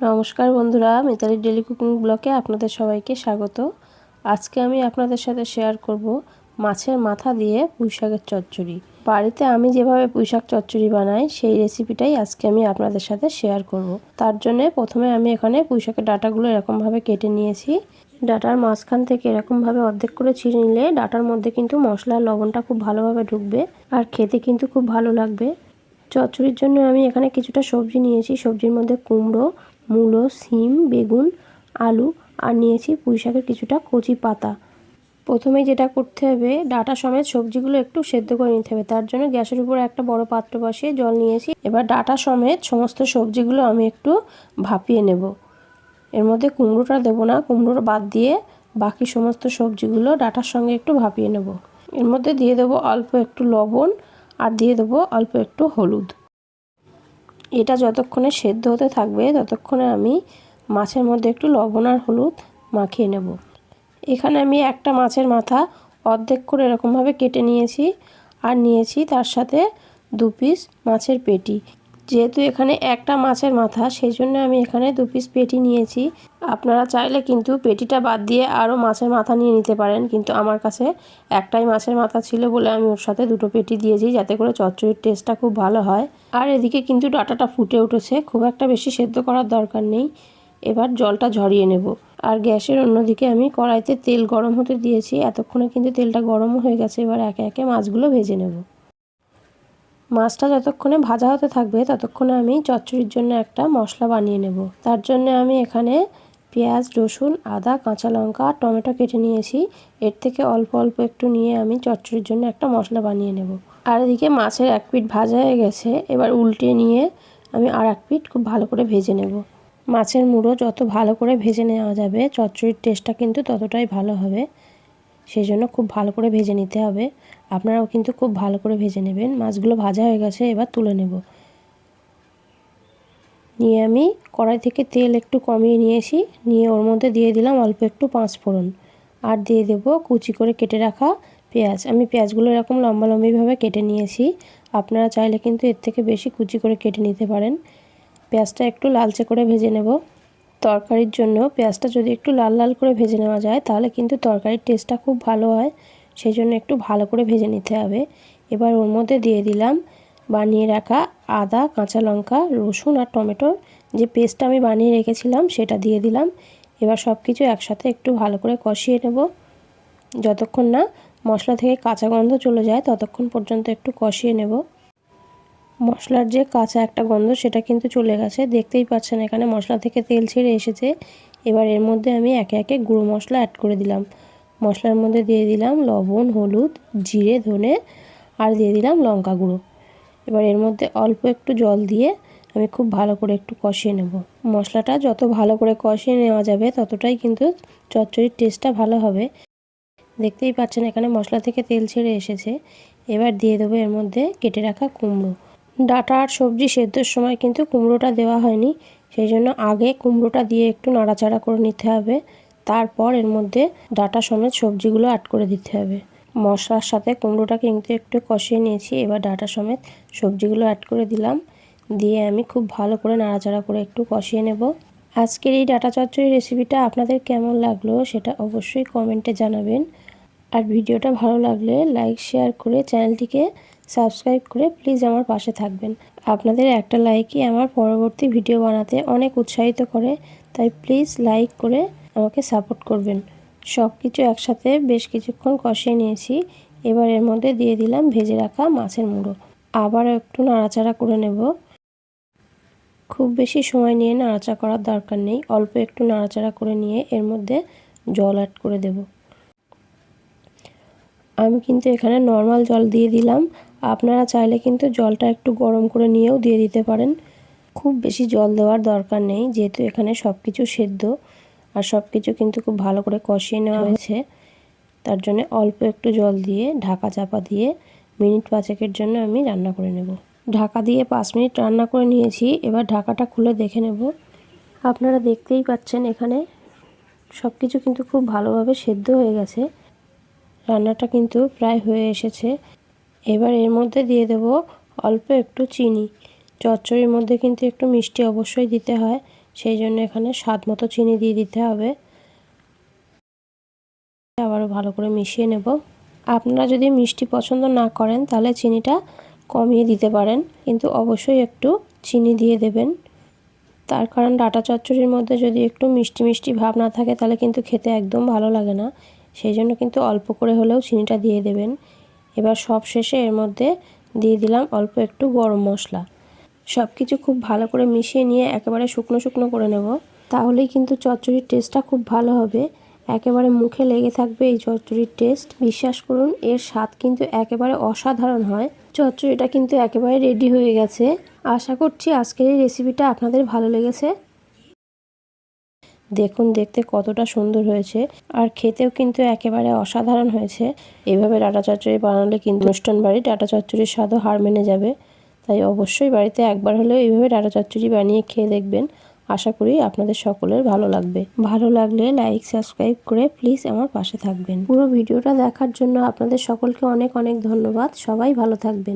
নমস্কার বন্ধুরা, Mitali daily cooking ব্লগে আপনাদের সবাইকে স্বাগত। আজকে আমি আপনাদের সাথে শেয়ার করব মাছের মাথা দিয়ে পুঁইশাকের চচ্চড়ি। বাড়িতে আমি যেভাবে পুঁইশাক চচ্চড়ি বানাই সেই রেসিপিটাই আজকে আমি আপনাদের সাথে শেয়ার করব। তার জন্য প্রথমে আমি এখানে পুঁইশাকের ডাঁটাগুলো এরকমভাবে কেটে নিয়েছি। ডাঁটার মাঝখান থেকে এরকমভাবে অর্ধেক করে ছিঁড়ে নিলে ডাঁটার মধ্যে কিন্তু মশলার লবণটা খুব ভালোভাবে ঢুকবে আর খেতে কিন্তু খুব ভালো লাগবে। চচ্চড়ির জন্য আমি এখানে কিছুটা সবজি নিয়েছি। সবজির মধ্যে কুমড়ো, মূলো, শিম, বেগুন, আলু আর নিয়েছি পুঁইশাকের কিছুটা কচি পাতা। প্রথমে যেটা করতে হবে, ডাঁটা সমেত সবজিগুলো একটু সেদ্ধ করে নিতে হবে। তার জন্য গ্যাসের উপর একটা বড় পাত্র বসিয়ে জল নিয়েছি। এবার ডাঁটা সমেত সমস্ত সবজিগুলো আমি একটু ভাপিয়ে নেব। এর মধ্যে কুমড়োটা দেবো না, কুমড়োটা বাদ দিয়ে বাকি সমস্ত সবজিগুলো ডাঁটার সঙ্গে একটু ভাপিয়ে নেব। এর মধ্যে দিয়ে দেবো অল্প একটু লবণ আর দিয়ে দেবো অল্প একটু হলুদ। এটা যতক্ষণে সেদ্ধ হতে থাকবে ততক্ষণে আমি মাছের মধ্যে একটু লবণ আর হলুদ মাখিয়ে নেব। এখানে আমি একটা মাছের মাথা অর্ধেক করে এরকমভাবে কেটে নিয়েছি আর নিয়েছি তার সাথে 2 পিস মাছের পেটি। যেহেতু এখানে একটা মাছের মাথা সেই জন্য আমি এখানে 2 পিস পেটি নিয়েছি। আপনারা চাইলে কিন্তু পেটিটা বাদ দিয়ে আরও মাছের মাথা নিয়ে নিতে পারেন, কিন্তু আমার কাছে একটাই মাছের মাথা ছিল বলে আমি ওর সাথে 2টো পেটি দিয়েছি, যাতে করে চচ্চড়ির টেস্টটা খুব ভালো হয়। আর এদিকে কিন্তু ডাঁটাটা ফুটে উঠেছে, খুব একটা বেশি সেদ্ধ করার দরকার নেই। এবার জলটা ঝরিয়ে নেব। আর গ্যাসের অন্যদিকে আমি কড়াইতে তেল গরম হতে দিয়েছি। এতক্ষণে কিন্তু তেলটা গরমও হয়ে গেছে। এবার একে একে মাছগুলো ভেজে নেব। মাছটা যতক্ষণে ভাজা হতে থাকবে ততক্ষণে আমি চচ্চড়ির জন্য একটা মশলা বানিয়ে নেব। তার জন্য আমি এখানে পেঁয়াজ, রসুন, আদা, কাঁচা লঙ্কা আর টমেটো কেটে নিয়েছি। এর থেকে অল্প অল্প একটু নিয়ে আমি চচ্চড়ির জন্য একটা মশলা বানিয়ে নেব। আর এদিকে মাছের এক পিঠ ভাজা হয়ে গেছে। এবার উল্টে নিয়ে আমি আর এক পিঠ খুব ভালো করে ভেজে নেব। মাছের মুড়ো যত ভালো করে ভেজে নেওয়া যাবে চচ্চড়ির টেস্টটা কিন্তু ততটাই ভালো হবে। সেই জন্য খুব ভালো করে ভেজে নিতে হবে। আপনারাও কিন্তু খুব ভালো করে ভেজে নেবেন। মাছগুলো ভাজা হয়ে গেছে, এবার তুলে নেব। নিয়ে আমি কড়াই থেকে তেল একটু কমিয়ে নিয়েছি। নিয়ে ওর মধ্যে দিয়ে দিলাম অল্প একটু 5 ফোড়ন আর দিয়ে দেব কুচি করে কেটে রাখা পেঁয়াজ। আমি পেঁয়াজগুলো এরকম লম্বা লম্বিভাবে কেটে নিয়েছি। আপনারা চাইলে কিন্তু এর থেকে বেশি কুচি করে কেটে নিতে পারেন। পেঁয়াজটা একটু লালচে করে ভেজে নেব। তরকারির জন্য পেঁয়াজটা যদি একটু লাল লাল করে ভেজে নেওয়া যায় তাহলে কিন্তু তরকারির টেস্টটা খুব ভালো হয়। সেই জন্য একটু ভালো করে ভেজে নিতে হবে। এবার ওর মধ্যে দিয়ে দিলাম বানিয়ে রাখা আদা, কাঁচা লঙ্কা, রসুন আর টমেটোর যে পেস্টটা আমি বানিয়ে রেখেছিলাম সেটা দিয়ে দিলাম। এবার সব কিছু একসাথে একটু ভালো করে কষিয়ে নেব। যতক্ষণ না মশলা থেকে কাঁচা গন্ধ চলে যায় ততক্ষণ পর্যন্ত একটু কষিয়ে নেব। মশলার যে কাঁচা একটা গন্ধ সেটা কিন্তু চলে গেছে। দেখতেই পাচ্ছেন এখানে মশলা থেকে তেল ছেড়ে এসেছে। এবার এর মধ্যে আমি একে একে গুঁড়ো মশলা অ্যাড করে দিলাম। মশলার মধ্যে দিয়ে দিলাম লবণ, হলুদ, জিরে, ধনে আর দিয়ে দিলাম লঙ্কা গুঁড়ো। এবার এর মধ্যে অল্প একটু জল দিয়ে আমি খুব ভালো করে একটু কষিয়ে নেব। মশলাটা যত ভালো করে কষিয়ে নেওয়া যাবে ততটাই কিন্তু চচ্চড়ির টেস্টটা ভালো হবে। দেখতেই পাচ্ছেন এখানে মশলা থেকে তেল ছেড়ে এসেছে। এবার দিয়ে দেবো এর মধ্যে কেটে রাখা কুমড়ো। ডাঁটা আর সবজি সেদ্ধর সময় কিন্তু কুমড়োটা দেওয়া হয়নি, সেই জন্য আগে কুমড়োটা দিয়ে একটু নাড়াচাড়া করে নিতে হবে। তারপর এর মধ্যে ডাঁটা সমেত সবজিগুলো অ্যাড করে দিতে হবে। মশলার সাথে কুমড়োটা কিন্তু একটু কষিয়ে নিয়েছি। এবার ডাঁটা সমেত সবজিগুলো অ্যাড করে দিলাম। দিয়ে আমি খুব ভালো করে নাড়াচাড়া করে একটু কষিয়ে নেব। আজকের এই ডাঁটা চচ্চড়ি রেসিপিটা আপনাদের কেমন লাগলো সেটা অবশ্যই কমেন্টে জানাবেন। আর ভিডিওটা ভালো লাগলে লাইক শেয়ার করে চ্যানেলটিকে সাবস্ক্রাইব করে প্লিজ আমার পাশে থাকবেন। আপনাদের একটা লাইকই আমার পরবর্তী ভিডিও বানাতে অনেক উৎসাহিত করে, তাই প্লিজ লাইক করে আমাকে সাপোর্ট করবেন। সব কিছু একসাথে বেশ কিছুক্ষণ কষিয়ে নিয়েছি। এবার এর মধ্যে দিয়ে দিলাম ভেজে রাখা মাছের মুড়ো। আবারও একটু নাড়াচাড়া করে নেব। খুব বেশি সময় নিয়ে নাড়াচাড়া করার দরকার নেই। অল্প একটু নাড়াচাড়া করে নিয়ে এর মধ্যে জল অ্যাড করে দেব। আমি কিন্তু এখানে নর্মাল জল দিয়ে দিলাম। আপনারা চাইলে কিন্তু জলটা একটু গরম করে নিয়েও দিয়ে দিতে পারেন। খুব বেশি জল দেওয়ার দরকার নেই, যেহেতু এখানে সব কিছু সেদ্ধ আর সব কিছু কিন্তু খুব ভালো করে কষিয়ে নেওয়া হয়েছে। তার জন্য অল্প একটু জল দিয়ে ঢাকা চাপা দিয়ে মিনিট 5 জন্য আমি রান্না করে নেব। ঢাকা দিয়ে 5 মিনিট রান্না করে নিয়েছি। এবার ঢাকাটা খুলে দেখে নেব। আপনারা দেখতেই পাচ্ছেন এখানে সব কিছু কিন্তু খুব ভালোভাবে সেদ্ধ হয়ে গেছে। রান্নাটা কিন্তু প্রায় হয়ে এসেছে। এবার এর মধ্যে দিয়ে দেব অল্প একটু চিনি। চচ্চড়ির মধ্যে কিন্তু একটু মিষ্টি অবশ্যই দিতে হয়, সেই জন্য এখানে স্বাদ মতো চিনি দিয়ে দিতে হবে। আবারও ভালো করে মিশিয়ে নেব। আপনারা যদি মিষ্টি পছন্দ না করেন তাহলে চিনিটা কমিয়ে দিতে পারেন, কিন্তু অবশ্যই একটু চিনি দিয়ে দেবেন। তার কারণ ডাঁটা চচ্চড়ির মধ্যে যদি একটু মিষ্টি মিষ্টি ভাব না থাকে তাহলে কিন্তু খেতে একদম ভালো লাগে না। সেই জন্য কিন্তু অল্প করে হলেও চিনিটা দিয়ে দেবেন। এবার সব শেষে এর মধ্যে দিয়ে দিলাম অল্প একটু গরম মশলা। সব কিছু খুব ভালো করে মিশিয়ে নিয়ে একেবারে শুকনো শুকনো করে নেব, তাহলেই কিন্তু চচ্চড়ির টেস্টটা খুব ভালো হবে। একেবারে মুখে লেগে থাকবে এই চচ্চড়ির টেস্ট। বিশ্বাস করুন, এর স্বাদ কিন্তু একেবারে অসাধারণ হয়। চচ্চড়িটা কিন্তু একেবারে রেডি হয়ে গেছে। আশা করছি আজকের এই রেসিপিটা আপনাদের ভালো লেগেছে। দেখুন দেখতে কতটা সুন্দর হয়েছে, আর খেতেও কিন্তু একেবারে অসাধারণ হয়েছে। এভাবে ডাঁটা চচ্চড়ি বানালে কিন্তু অনুষ্ঠান বাড়ি ডাঁটা চচ্চড়ির স্বাদও হার মেনে যাবে। তাই অবশ্যই বাড়িতে একবার হলেও এইভাবে ডাঁটা চচ্চড়ি বানিয়ে খেয়ে দেখবেন। আশা করি আপনাদের সকলের ভালো লাগবে। ভালো লাগলে লাইক সাবস্ক্রাইব করে প্লিজ আমার পাশে থাকবেন। পুরো ভিডিওটা দেখার জন্য আপনাদের সকলকে অনেক অনেক ধন্যবাদ। সবাই ভালো থাকবেন।